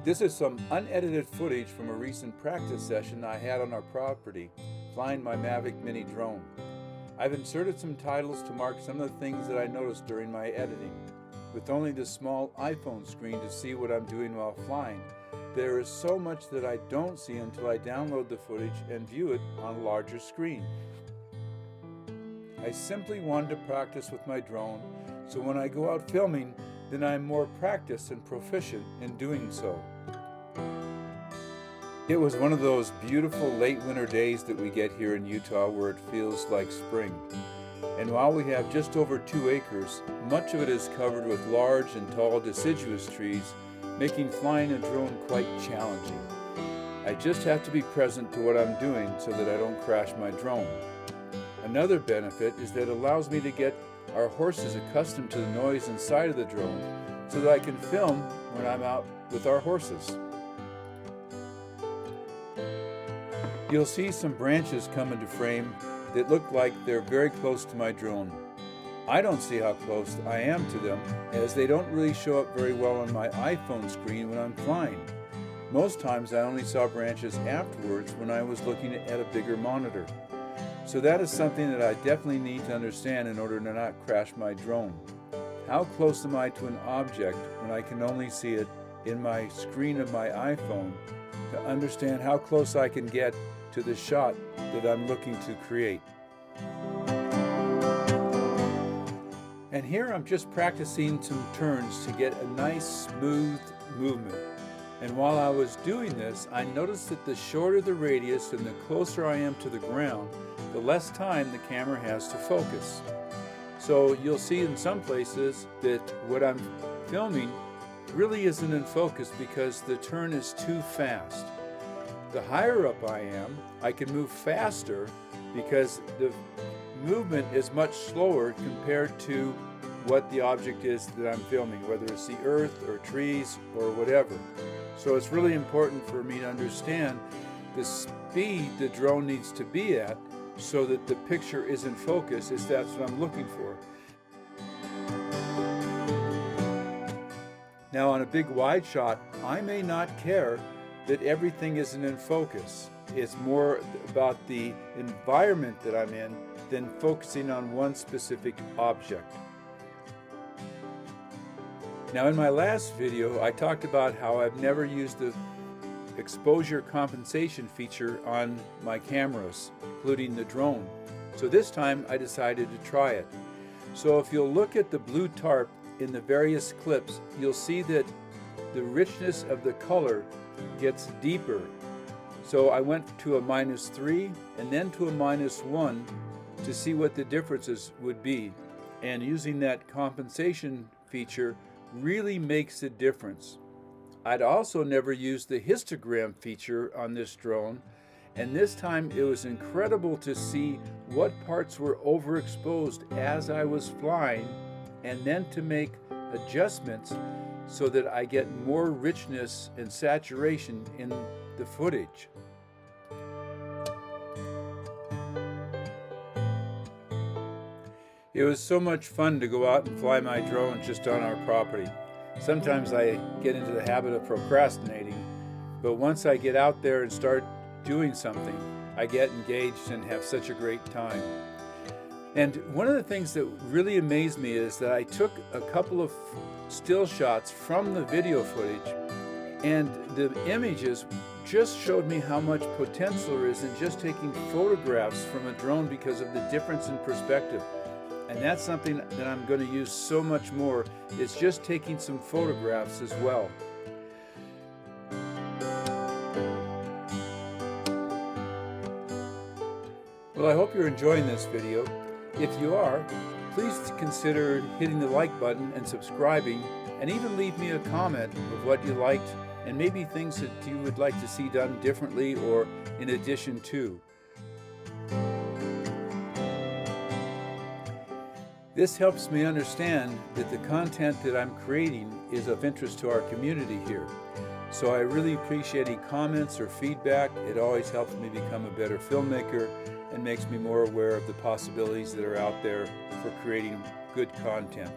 This is some unedited footage from a recent practice session I had on our property flying my Mavic Mini drone. I've inserted some titles to mark some of the things that I noticed during my editing. With only the small iPhone screen to see what I'm doing while flying, there is so much that I don't see until I download the footage and view it on a larger screen. I simply wanted to practice with my drone, so when I go out filming, then I'm more practiced and proficient in doing so. It was one of those beautiful late winter days that we get here in Utah where it feels like spring. And while we have just over 2 acres, much of it is covered with large and tall deciduous trees, making flying a drone quite challenging. I just have to be present to what I'm doing so that I don't crash my drone. Another benefit is that it allows me to get our horses accustomed to the noise inside of the drone so that I can film when I'm out with our horses. You'll see some branches come into frame that look like they're very close to my drone. I don't see how close I am to them, as they don't really show up very well on my iPhone screen when I'm flying. Most times I only saw branches afterwards when I was looking at a bigger monitor. So that is something that I definitely need to understand in order to not crash my drone. How close am I to an object when I can only see it in my screen of my iPhone, to understand how close I can get to the shot that I'm looking to create. And here I'm just practicing some turns to get a nice smooth movement. And while I was doing this, I noticed that the shorter the radius and the closer I am to the ground, the less time the camera has to focus. So you'll see in some places that what I'm filming really isn't in focus because the turn is too fast. The higher up I am, I can move faster because the movement is much slower compared to what the object is that I'm filming, whether it's the earth or trees or whatever. So it's really important for me to understand the speed the drone needs to be at so that the picture is in focus, if that's what I'm looking for. Now on a big wide shot, I may not care that everything isn't in focus. It's more about the environment that I'm in than focusing on one specific object. Now in my last video, I talked about how I've never used the exposure compensation feature on my cameras, including the drone. So this time I decided to try it. So if you'll look at the blue tarp in the various clips, you'll see that the richness of the color gets deeper. So I went to a -3 and then to a -1 to see what the differences would be. And using that compensation feature really makes a difference. I'd also never used the histogram feature on this drone, and this time it was incredible to see what parts were overexposed as I was flying, and then to make adjustments so that I get more richness and saturation in the footage. It was so much fun to go out and fly my drone just on our property. Sometimes I get into the habit of procrastinating, but once I get out there and start doing something, I get engaged and have such a great time. And one of the things that really amazed me is that I took a couple of still shots from the video footage, and the images just showed me how much potential there is in just taking photographs from a drone because of the difference in perspective. And that's something that I'm going to use so much more. It's just taking some photographs as well. Well, I hope you're enjoying this video. If you are, please consider hitting the like button and subscribing, and even leave me a comment of what you liked and maybe things that you would like to see done differently or in addition to. This helps me understand that the content that I'm creating is of interest to our community here. So I really appreciate any comments or feedback. It always helps me become a better filmmaker and makes me more aware of the possibilities that are out there for creating good content.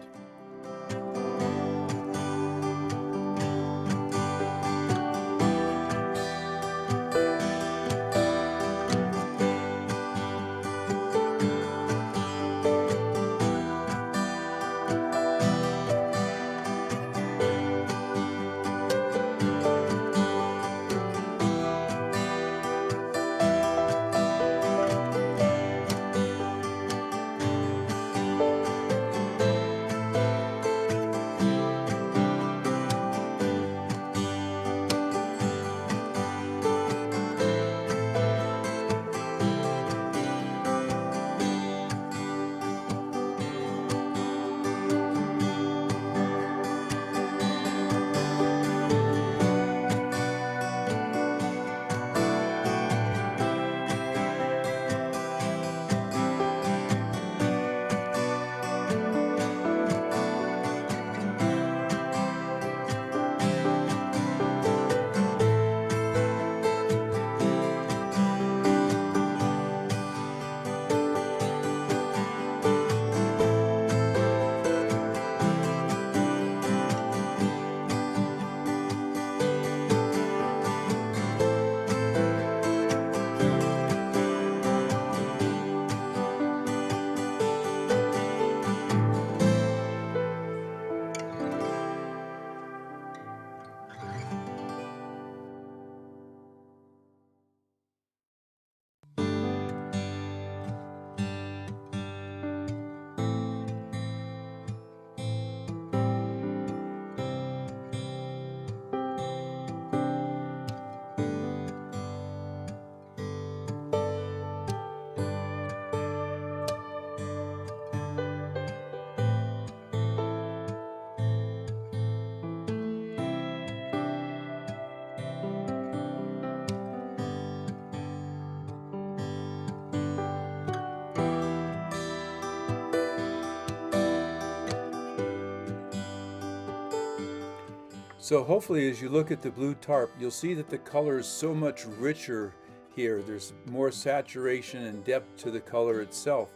So hopefully as you look at the blue tarp, you'll see that the color is so much richer here. There's more saturation and depth to the color itself.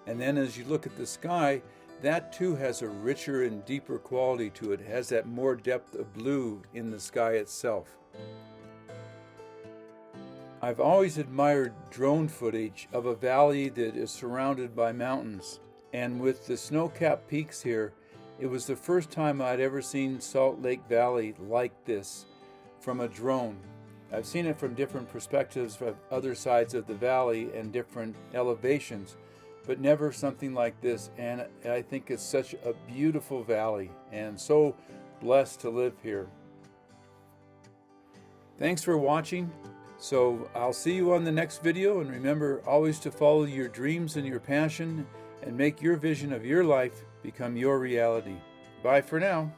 And then as you look at the sky, that too has a richer and deeper quality to it. It has that more depth of blue in the sky itself. I've always admired drone footage of a valley that is surrounded by mountains. And with the snow-capped peaks here, it was the first time I'd ever seen Salt Lake Valley like this from a drone. I've seen it from different perspectives from other sides of the valley and different elevations, but never something like this. And I think it's such a beautiful valley and so blessed to live here. Thanks for watching. So I'll see you on the next video, and remember always to follow your dreams and your passion and make your vision of your life become your reality. Bye for now.